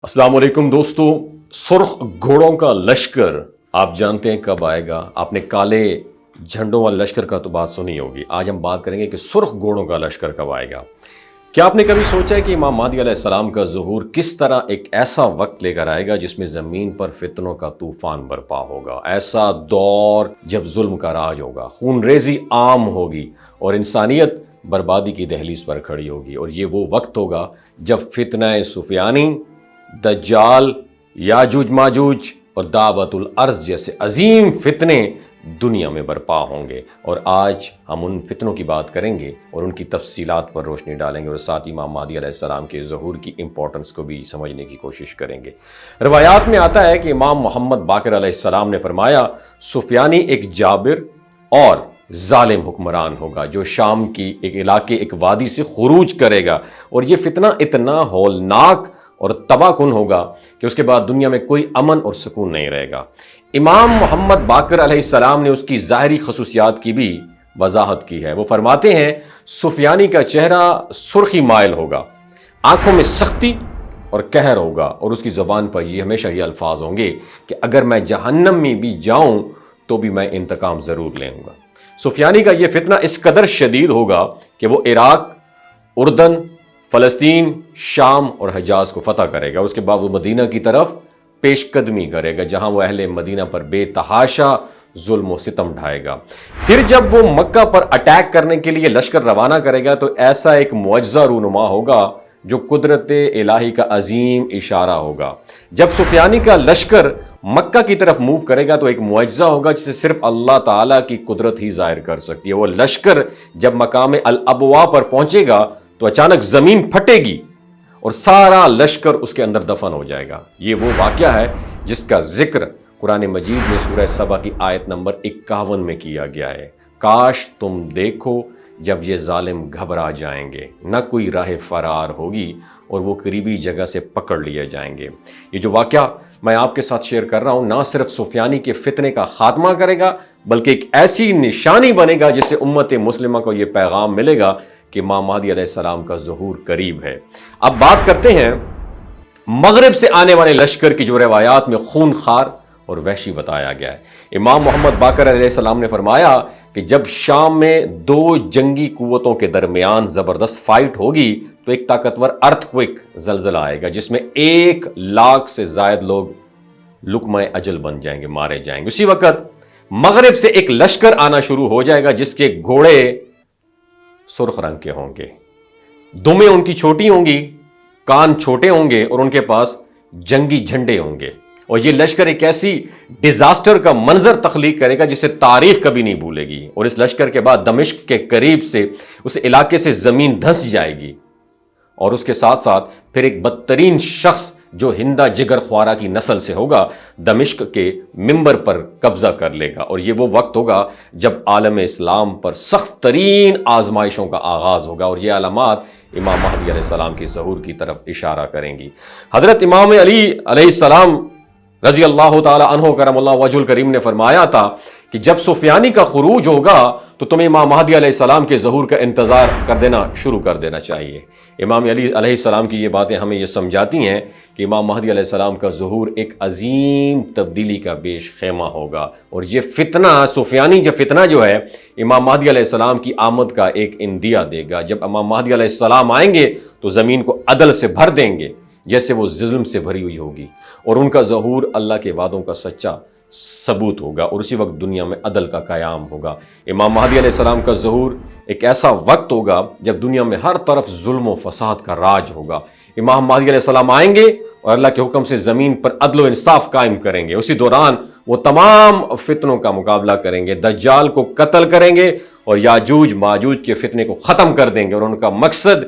السلام علیکم دوستو، سرخ گھوڑوں کا لشکر آپ جانتے ہیں کب آئے گا؟ آپ نے کالے جھنڈوں والے لشکر کا تو بات سنی ہوگی۔ آج ہم بات کریں گے کہ سرخ گھوڑوں کا لشکر کب آئے گا۔ کیا آپ نے کبھی سوچا ہے کہ امام مہدی علیہ السلام کا ظہور کس طرح ایک ایسا وقت لے کر آئے گا جس میں زمین پر فتنوں کا طوفان برپا ہوگا؟ ایسا دور جب ظلم کا راج ہوگا، خون ریزی عام ہوگی اور انسانیت بربادی کی دہلیز پر کھڑی ہوگی۔ اور یہ وہ وقت ہوگا جب فتنہ سفیانی، دجال، یاجوج ماجوج اور دعوت الارض جیسے عظیم فتنے دنیا میں برپا ہوں گے۔ اور آج ہم ان فتنوں کی بات کریں گے اور ان کی تفصیلات پر روشنی ڈالیں گے، اور ساتھ امام مہدی علیہ السلام کے ظہور کی امپورٹنس کو بھی سمجھنے کی کوشش کریں گے۔ روایات میں آتا ہے کہ امام محمد باقر علیہ السلام نے فرمایا، سفیانی ایک جابر اور ظالم حکمران ہوگا جو شام کی ایک علاقے، ایک وادی سے خروج کرے گا، اور یہ فتنہ اتنا ہولناک اور تباہ کن ہوگا کہ اس کے بعد دنیا میں کوئی امن اور سکون نہیں رہے گا۔ امام محمد باقر علیہ السلام نے اس کی ظاہری خصوصیات کی بھی وضاحت کی ہے۔ وہ فرماتے ہیں، سفیانی کا چہرہ سرخی مائل ہوگا، آنکھوں میں سختی اور قہر ہوگا، اور اس کی زبان پر یہ ہمیشہ یہ الفاظ ہوں گے کہ اگر میں جہنم میں بھی جاؤں تو بھی میں انتقام ضرور لوں گا۔ سفیانی کا یہ فتنہ اس قدر شدید ہوگا کہ وہ عراق، اردن، فلسطین، شام اور حجاز کو فتح کرے گا۔ اس کے بعد وہ مدینہ کی طرف پیش قدمی کرے گا جہاں وہ اہل مدینہ پر بے تحاشا ظلم و ستم ڈھائے گا۔ پھر جب وہ مکہ پر اٹیک کرنے کے لیے لشکر روانہ کرے گا تو ایسا ایک معجزہ رونما ہوگا جو قدرت الہی کا عظیم اشارہ ہوگا۔ جب سفیانی کا لشکر مکہ کی طرف موو کرے گا تو ایک معجزہ ہوگا جسے صرف اللہ تعالیٰ کی قدرت ہی ظاہر کر سکتی ہے۔ وہ لشکر جب مقام الابوا پر پہنچے گا تو اچانک زمین پھٹے گی اور سارا لشکر اس کے اندر دفن ہو جائے گا۔ یہ وہ واقعہ ہے جس کا ذکر قرآن مجید میں سورہ سبا کی آیت نمبر 51 میں کیا گیا ہے۔ کاش تم دیکھو جب یہ ظالم گھبرا جائیں گے، نہ کوئی راہ فرار ہوگی اور وہ قریبی جگہ سے پکڑ لیے جائیں گے۔ یہ جو واقعہ میں آپ کے ساتھ شیئر کر رہا ہوں نہ صرف سفیانی کے فتنے کا خاتمہ کرے گا بلکہ ایک ایسی نشانی بنے گا جس سے امت مسلمہ کو یہ پیغام ملے گا کہ امام مہدی علیہ السلام کا ظہور قریب ہے۔ اب بات کرتے ہیں مغرب سے آنے والے لشکر کی جو روایات میں خون خوار اور وحشی بتایا گیا ہے۔ امام محمد باقر علیہ السلام نے فرمایا کہ جب شام میں دو جنگی قوتوں کے درمیان زبردست فائٹ ہوگی تو ایک طاقتور ارتھ کوئک زلزلہ آئے گا جس میں 1,00,000 سے زائد لوگ لقمہ اجل بن جائیں گے، مارے جائیں گے۔ اسی وقت مغرب سے ایک لشکر آنا شروع ہو جائے گا جس کے گھوڑے سرخ رنگ کے ہوں گے، دمیں ان کی چھوٹی ہوں گی، کان چھوٹے ہوں گے اور ان کے پاس جنگی جھنڈے ہوں گے، اور یہ لشکر ایک ایسی ڈیزاسٹر کا منظر تخلیق کرے گا جسے تاریخ کبھی نہیں بھولے گی۔ اور اس لشکر کے بعد دمشق کے قریب سے اس علاقے سے زمین دھنس جائے گی، اور اس کے ساتھ ساتھ پھر ایک بدترین شخص جو ہندا جگر خوارہ کی نسل سے ہوگا دمشق کے منبر پر قبضہ کر لے گا۔ اور یہ وہ وقت ہوگا جب عالم اسلام پر سخت ترین آزمائشوں کا آغاز ہوگا، اور یہ علامات امام مہدی علیہ السلام کے ظہور کی طرف اشارہ کریں گی۔ حضرت امام علی علیہ السلام رضی اللہ تعالی عنہ کرم اللہ وجہ الکریم نے فرمایا تھا کہ جب سفیانی کا خروج ہوگا تو تمہیں امام مہدی علیہ السلام کے ظہور کا انتظار شروع کر دینا چاہیے۔ امام علی علیہ السلام کی یہ باتیں ہمیں یہ سمجھاتی ہیں کہ امام مہدی علیہ السلام کا ظہور ایک عظیم تبدیلی کا بیش خیمہ ہوگا، اور یہ فتنہ سفیانی فتنہ جو ہے امام مہدی علیہ السلام کی آمد کا ایک اندیہ دے گا۔ جب امام مہدی علیہ السلام آئیں گے تو زمین کو عدل سے بھر دیں گے جیسے وہ ظلم سے بھری ہوئی ہوگی، اور ان کا ظہور اللہ کے وعدوں کا سچا ثبوت ہوگا، اور اسی وقت دنیا میں عدل کا قیام ہوگا۔ امام مہدی علیہ السلام کا ظہور ایک ایسا وقت ہوگا جب دنیا میں ہر طرف ظلم و فساد کا راج ہوگا۔ امام مہدی علیہ السلام آئیں گے اور اللہ کے حکم سے زمین پر عدل و انصاف قائم کریں گے۔ اسی دوران وہ تمام فتنوں کا مقابلہ کریں گے، دجال کو قتل کریں گے اور یاجوج ماجوج کے فتنے کو ختم کر دیں گے، اور ان کا مقصد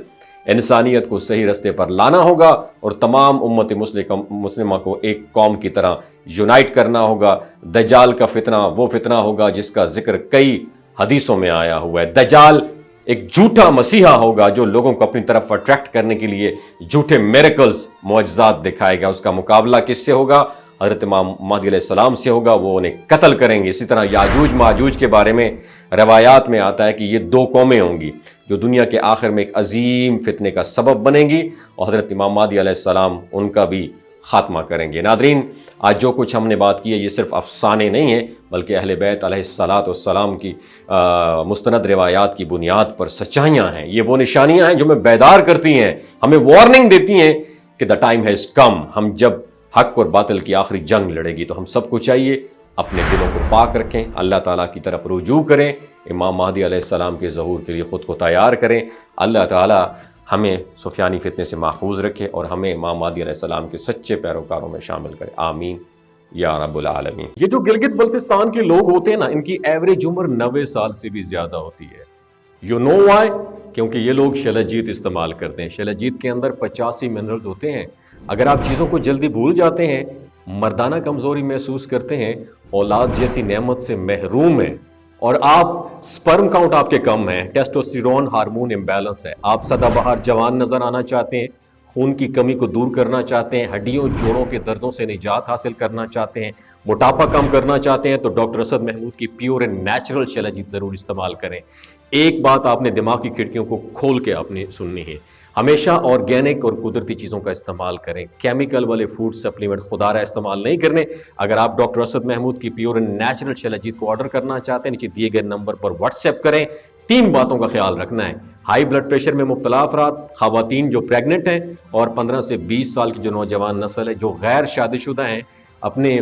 انسانیت کو صحیح رستے پر لانا ہوگا اور تمام امت مسلمہ کو ایک قوم کی طرح یونائٹ کرنا ہوگا۔ دجال کا فتنہ وہ فتنہ ہوگا جس کا ذکر کئی حدیثوں میں آیا ہوا ہے۔ دجال ایک جھوٹا مسیحا ہوگا جو لوگوں کو اپنی طرف اٹریکٹ کرنے کے لیے جھوٹے میریکلز، معجزات دکھائے گا۔ اس کا مقابلہ کس سے ہوگا؟ حضرت امام مہدی علیہ السلام سے ہوگا، وہ انہیں قتل کریں گے۔ اسی طرح یاجوج ماجوج کے بارے میں روایات میں آتا ہے کہ یہ 2 قومیں ہوں گی جو دنیا کے آخر میں ایک عظیم فتنے کا سبب بنیں گی، اور حضرت امام مہدی علیہ السلام ان کا بھی خاتمہ کریں گے۔ ناظرین، آج جو کچھ ہم نے بات کی ہے یہ صرف افسانے نہیں ہیں بلکہ اہل بیت علیہ الصلاۃ والسلام کی مستند روایات کی بنیاد پر سچائیاں ہیں۔ یہ وہ نشانیاں ہیں جو ہمیں بیدار کرتی ہیں، ہمیں وارننگ دیتی ہیں کہ دا ٹائم ہیز کم۔ ہم جب حق اور باطل کی آخری جنگ لڑے گی تو ہم سب کو چاہیے اپنے دلوں کو پاک رکھیں، اللہ تعالیٰ کی طرف رجوع کریں، امام مہدی علیہ السلام کے ظہور کے لیے خود کو تیار کریں۔ اللہ تعالیٰ ہمیں سفیانی فتنے سے محفوظ رکھے اور ہمیں امام مہدی علیہ السلام کے سچے پیروکاروں میں شامل کرے، آمین یا رب العالمین۔ یہ جو گلگت بلتستان کے لوگ ہوتے ہیں نا، ان کی ایوریج عمر 90 سال سے بھی زیادہ ہوتی ہے۔ You know why? کیونکہ یہ لوگ شلجیت استعمال کرتے ہیں۔ شلجیت کے اندر 85 منرلز ہوتے ہیں۔ اگر آپ چیزوں کو جلدی بھول جاتے ہیں، مردانہ کمزوری محسوس کرتے ہیں، اولاد جیسی نعمت سے محروم ہیں، اور آپ سپرم کاؤنٹ آپ کے کم ہیں، ٹیسٹوسٹیرون ہارمون امبیلنس ہے، آپ سدا بہار جوان نظر آنا چاہتے ہیں، خون کی کمی کو دور کرنا چاہتے ہیں، ہڈیوں جوڑوں کے دردوں سے نجات حاصل کرنا چاہتے ہیں، موٹاپا کم کرنا چاہتے ہیں، تو ڈاکٹر اسد محمود کی پیور اینڈ نیچرل شلجیت ضرور استعمال کریں۔ ایک بات آپ نے دماغ کی کھڑکیوں کو کھول کے اپنی سننی ہے، ہمیشہ آرگینک اور قدرتی چیزوں کا استعمال کریں، کیمیکل والے فوڈ سپلیمنٹ خدا رہا استعمال نہیں کرنے۔ اگر آپ ڈاکٹر اسد محمود کی پیور اینڈ نیچرل شلجیت کو آرڈر کرنا چاہتے ہیں، نیچے دیے گئے نمبر پر واٹس ایپ کریں۔ 3 باتوں کا خیال رکھنا ہے: ہائی بلڈ پریشر میں مبتلا افراد، خواتین جو پریگننٹ ہیں، اور 15 سے 20 سال کی جو نوجوان نسل ہے جو غیر شادی شدہ ہیں، اپنے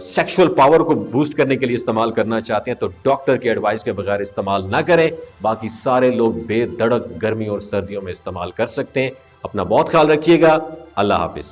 سیکشول پاور کو بوسٹ کرنے کے لیے استعمال کرنا چاہتے ہیں تو ڈاکٹر کی ایڈوائس کے بغیر استعمال نہ کریں۔ باقی سارے لوگ بے دھڑک گرمی اور سردیوں میں استعمال کر سکتے ہیں۔ اپنا بہت خیال رکھیے گا۔ اللہ حافظ۔